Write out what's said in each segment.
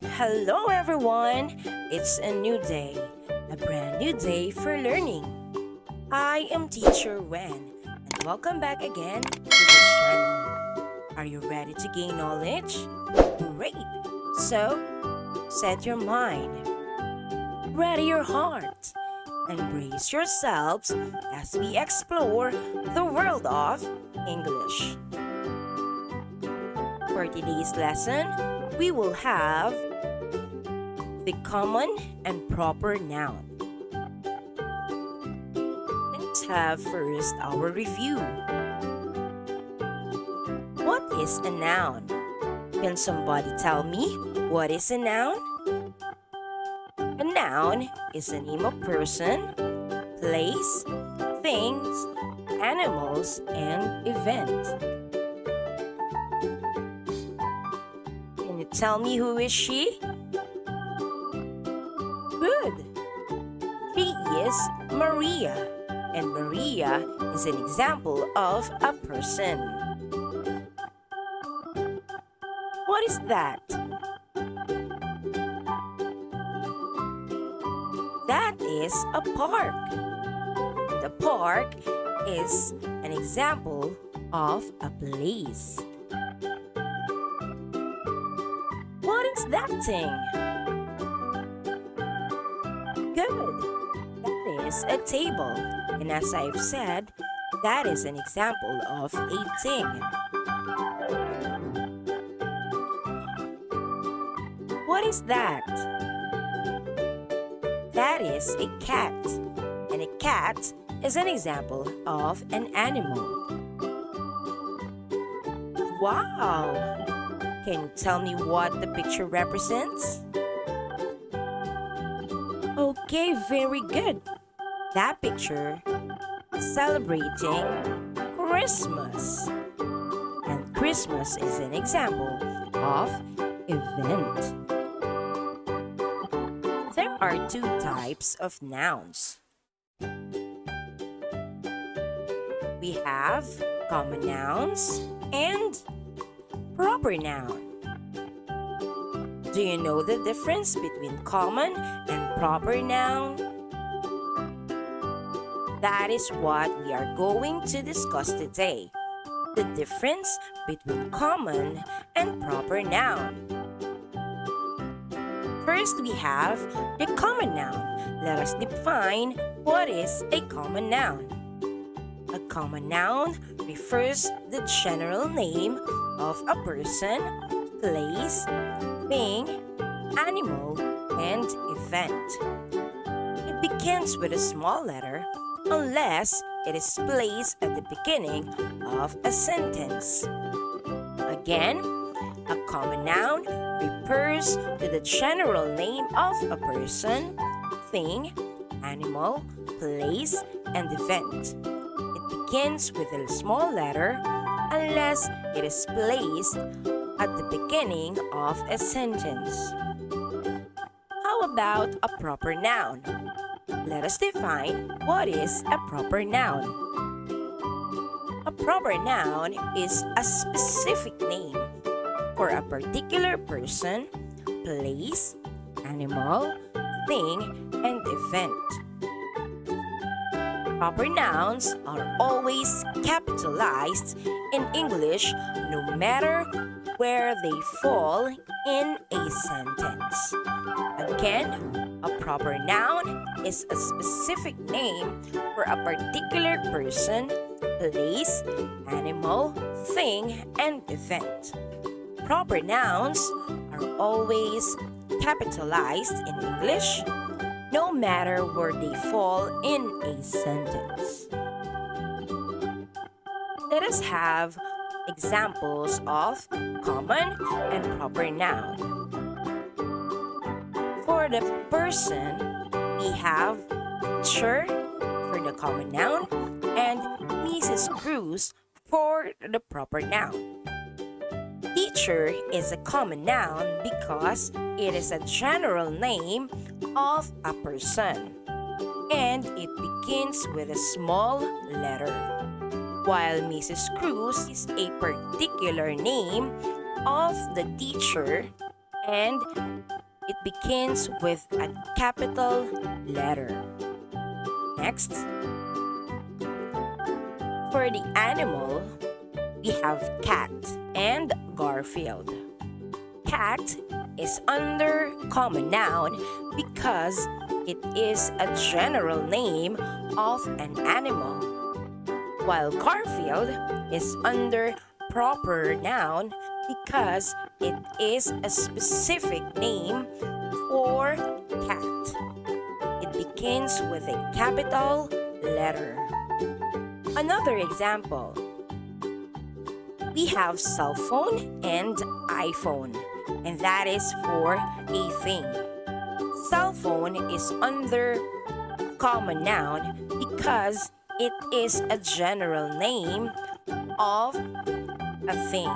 Hello everyone! It's a new day, a brand new day for learning. I am Teacher Wen and welcome back again to this channel. Are you ready to gain knowledge? Great! So, set your mind, ready your heart, and brace yourselves as we explore the world of English. For today's lesson, we will have the common and proper noun. Let's have first our review. What is a noun? Can somebody tell me what is a noun? A noun is a name of person, place, things, animals, and event. Can you tell me who is she? Good. She is Maria, and Maria is an example of a person. What is that? That is a park. The park is an example of a place. What is that thing? Good. That is a table. And as I've said, that is an example of a thing. What is that? That is a cat. And a cat is an example of an animal. Wow! Can you tell me what the picture represents? Okay, very good. That picture is celebrating Christmas. And Christmas is an example of event. There are two types of nouns. We have common nouns and proper noun. Do you know the difference between common and proper noun? That is what we are going to discuss today. The difference between common and proper noun. First, we have the common noun. Let us define what is a common noun. A common noun refers the general name of a person, place, thing, animal, and event. It begins with a small letter unless it is placed at the beginning of a sentence. Again, a common noun refers to the general name of a person, thing, animal, place, and event. It begins with a small letter unless it is placed at the beginning of a sentence. How about a proper noun? Let us define what is a proper noun. A proper noun is a specific name for a particular person, place, animal, thing, and event. Proper nouns are always capitalized in English no matter where they fall in a sentence. Again, a proper noun is a specific name for a particular person, place, animal, thing, and event. Proper nouns are always capitalized in English, no matter where they fall in a sentence. Let us have examples of common and proper noun. For the person, we have teacher for the common noun and Mrs. Cruz for the proper noun. Teacher is a common noun because it is a general name of a person and it begins with a small letter, while Mrs. Cruz is a particular name of the teacher and it begins with a capital letter. Next, for the animal, we have cat and Garfield. Cat is under common noun because it is a general name of an animal, while Garfield is under proper noun because it is a specific name for cat. It begins with a capital letter. Another example, we have cell phone and iPhone, and that is for a thing. Cell phone is under common noun because it is a general name of a thing,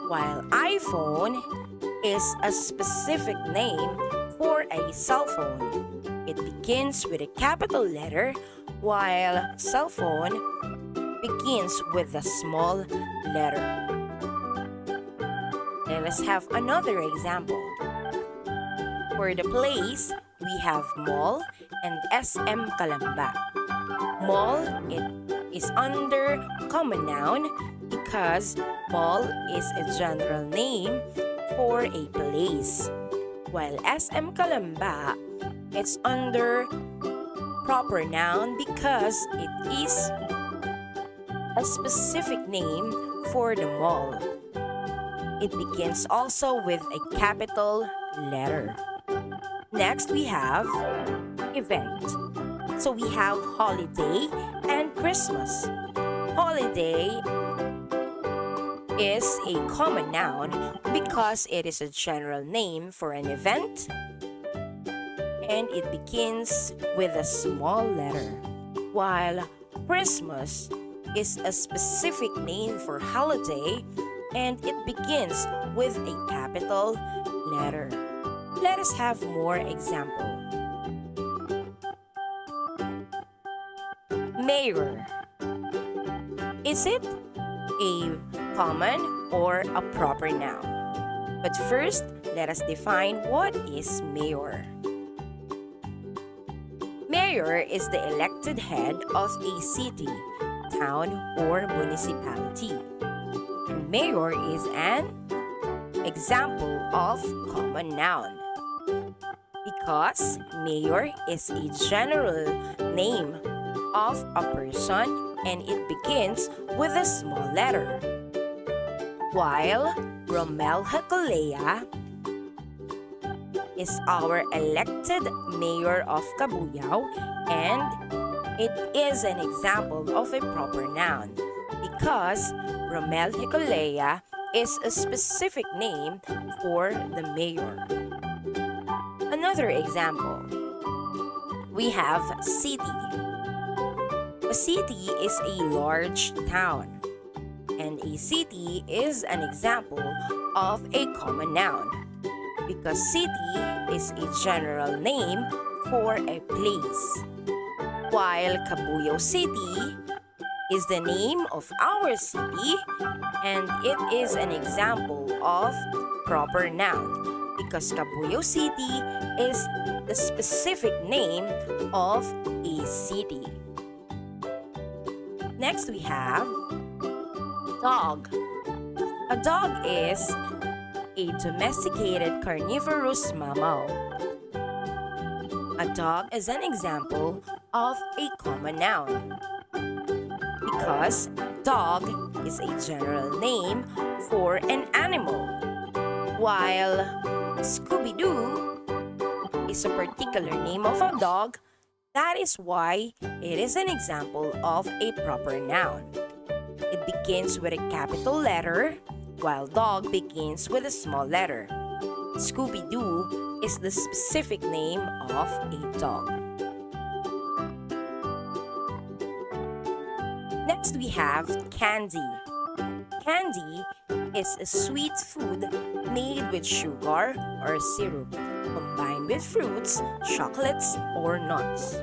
while iPhone is a specific name for a cell phone. It begins with a capital letter, while cell phone begins with a small letter. Let us have another example. For the place, we have mall and SM Kalamba. Mall is under common noun because mall is a general name for a place, while SM Kalamba is under proper noun because it is a specific name for the mall. It begins also with a capital letter. Next, we have event. So we have holiday and Christmas. Holiday is a common noun because it is a general name for an event, and it begins with a small letter, while Christmas is a specific name for holiday, and it begins with a capital letter. Let us have more example. Mayor. Is it a common or a proper noun? But first, let us define what is mayor. Mayor is the elected head of a city, town, or municipality. And mayor is an example of common noun because mayor is a general name of a person and it begins with a small letter. While Romel Hecolea is our elected mayor of Cabuyao, and it is an example of a proper noun because Romel Hecolea is a specific name for the mayor. Another example, we have city. A city is a large town, and a city is an example of a common noun because city is a general name for a place, while Cabuyao City is the name of our city, and it is an example of proper noun because Cabuyao City is the specific name of a city. Next, we have dog. A dog is a domesticated carnivorous mammal. A dog is an example of a common noun because dog is a general name for an animal, while Scooby-Doo is a particular name of a dog. That is why it is an example of a proper noun. It begins with a capital letter, while dog begins with a small letter. Scooby-Doo is the specific name of a dog. Next, we have candy. Candy is a sweet food made with sugar or syrup, combined with fruits, chocolates, or nuts.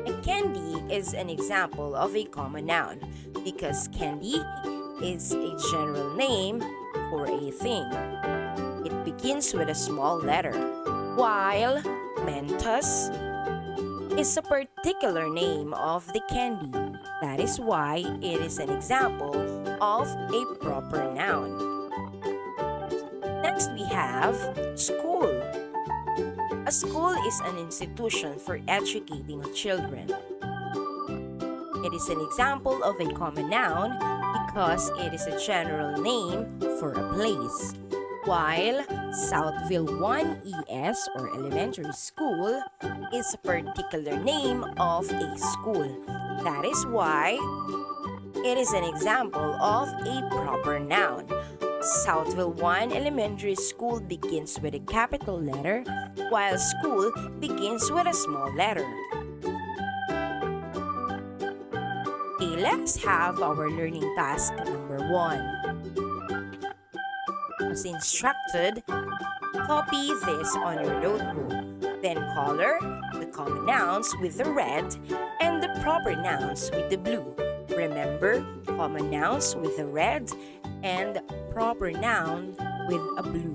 A candy is an example of a common noun because candy is a general name for a thing. begins with a small letter, while Mentos is a particular name of the candy. That is why it is an example of a proper noun. Next we have school. A school is an institution for educating children. It is an example of a common noun because it is a general name for a place. While Southville 1 ES or elementary school is a particular name of a school. That is why it is an example of a proper noun. Southville 1 Elementary School begins with a capital letter, while school begins with a small letter. Okay, let's have our learning task number 1. As instructed, copy this on your notebook. Then color the common nouns with the red and the proper nouns with the blue. Remember, common nouns with the red and proper noun with a blue.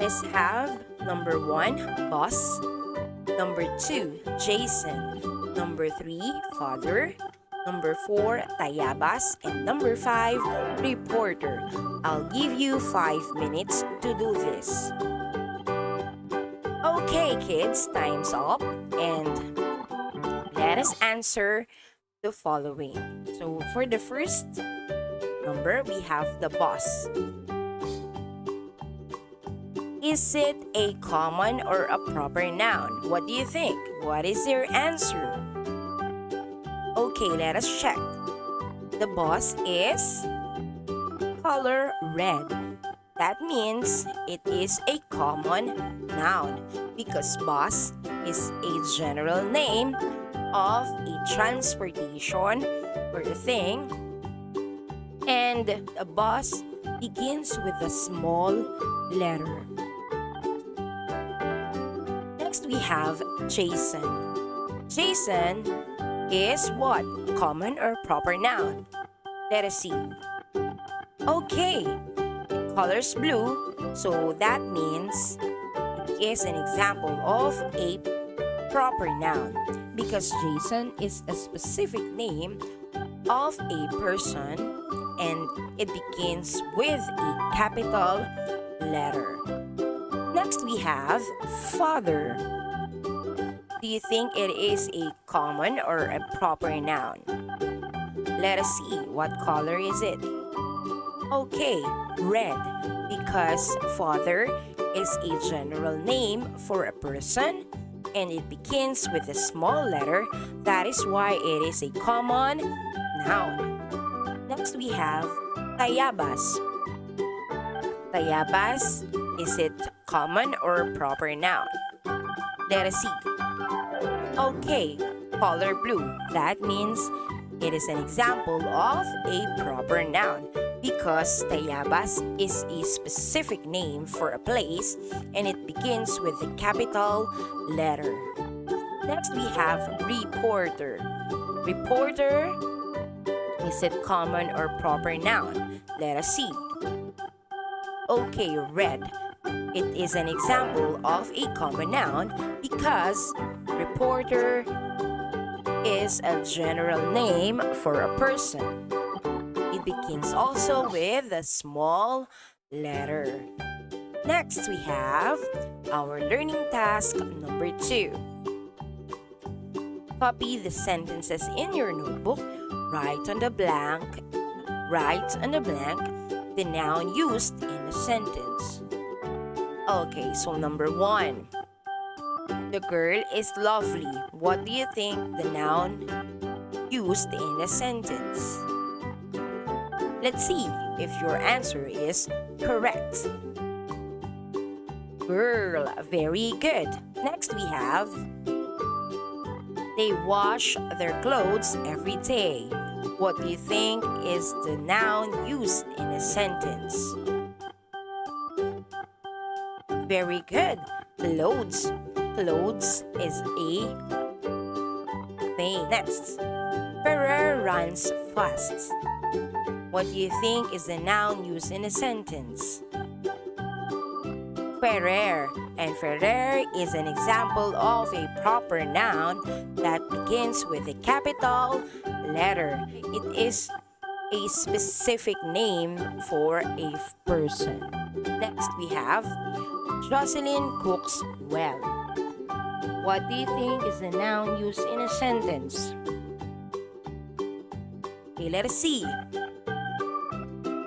Let's have number 1, boss. Number 2, Jason. Number 3, father. Number 4, tayabas. And number 5, reporter. I'll give you 5 minutes to do this. Okay, kids, time's up. And let us answer the following. So for the first number, we have the boss. Is it a common or a proper noun? What do you think? What is your answer? Okay, let us check. The boss is color red. That means it is a common noun because boss is a general name of a transportation or a thing, and a boss begins with a small letter. Next we have Jason. Jason is what? Common or proper noun? Let us see. Okay, the color's blue, so that means it is an example of a proper noun because Jason is a specific name of a person and it begins with a capital letter. Next we have father. Do you think it is a common or a proper noun? Let us see, what color is it? Okay, red, because father is a general name for a person and it begins with a small letter. That is why it is a common noun. Next we have tayabas. Tayabas, is it common or proper noun? Let us see. Okay, color blue. That means it is an example of a proper noun because tayabas is a specific name for a place and it begins with a capital letter. Next we have reporter. Reporter, is it common or proper noun? Let us see. Okay, red. It is an example of a common noun because reporter is a general name for a person. It begins also with a small letter. Next, we have our learning task number 2. Copy the sentences in your notebook. Write on the blank the noun used in a sentence. Okay, so number 1. The girl is lovely. What do you think the noun used in a sentence? Let's see if your answer is correct. Girl, very good. Next we have they wash their clothes every day. What do you think is the noun used in a sentence? Very good. Clothes. Clothes is a thing. Next. Ferrer runs fast. What do you think is the noun used in a sentence? Ferrer. And Ferrer is an example of a proper noun that begins with a capital letter. It is a specific name for a person. Next, we have Jocelyn cooks well. What do you think is the noun used in a sentence? Okay, let us see.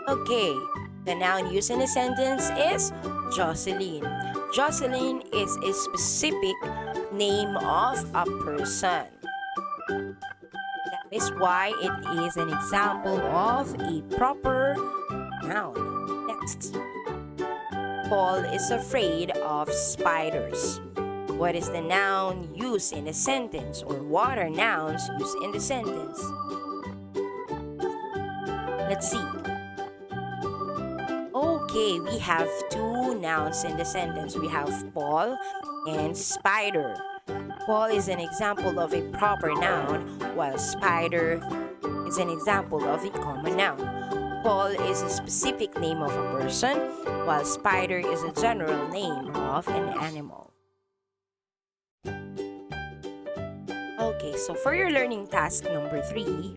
Okay, the noun used in a sentence is Jocelyn. Jocelyn is a specific name of a person. That is why it is an example of a proper noun. Next, Paul is afraid of spiders. What is the noun used in a sentence, or what are nouns used in the sentence? Let's see. Okay, we have two nouns in the sentence. We have Paul and spider. Paul is an example of a proper noun, while spider is an example of a common noun. Paul is a specific name of a person, while spider is a general name of an animal. Okay, so for your learning task number 3,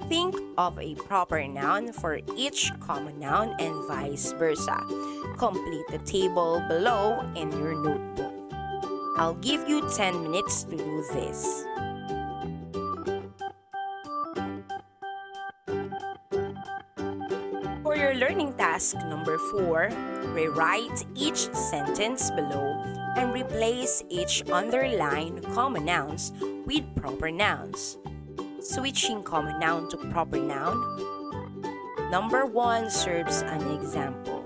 think of a proper noun for each common noun and vice versa. Complete the table below in your notebook. I'll give you 10 minutes to do this. For your learning task number 4, rewrite each sentence below and replace each underlined common nouns with proper nouns. Switching common noun to proper noun. Number 1 serves an example.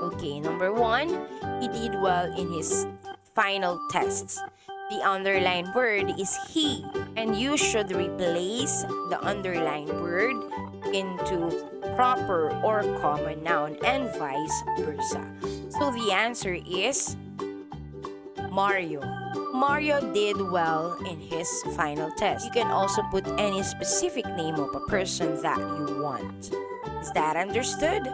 Okay, number 1, he did well in his final tests. The underlined word is he, and you should replace the underlined word into proper or common noun and vice versa. So the answer is Mario. Mario did well in his final test. You can also put any specific name of a person that you want. Is that understood?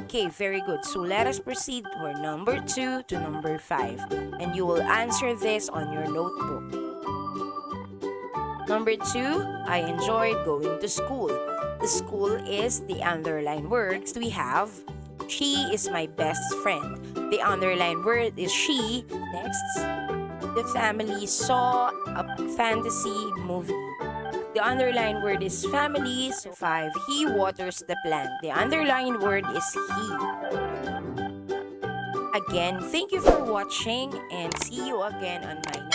Okay, very good. So let us proceed for number 2 to number 5. And you will answer this on your notebook. Number 2, I enjoyed going to school. The school is the underlined word. We have, she is my best friend. The underlined word is she. Next, the family saw a fantasy movie. The underlined word is family. So 5, he waters the plant. The underlined word is he. Again, thank you for watching and see you again on my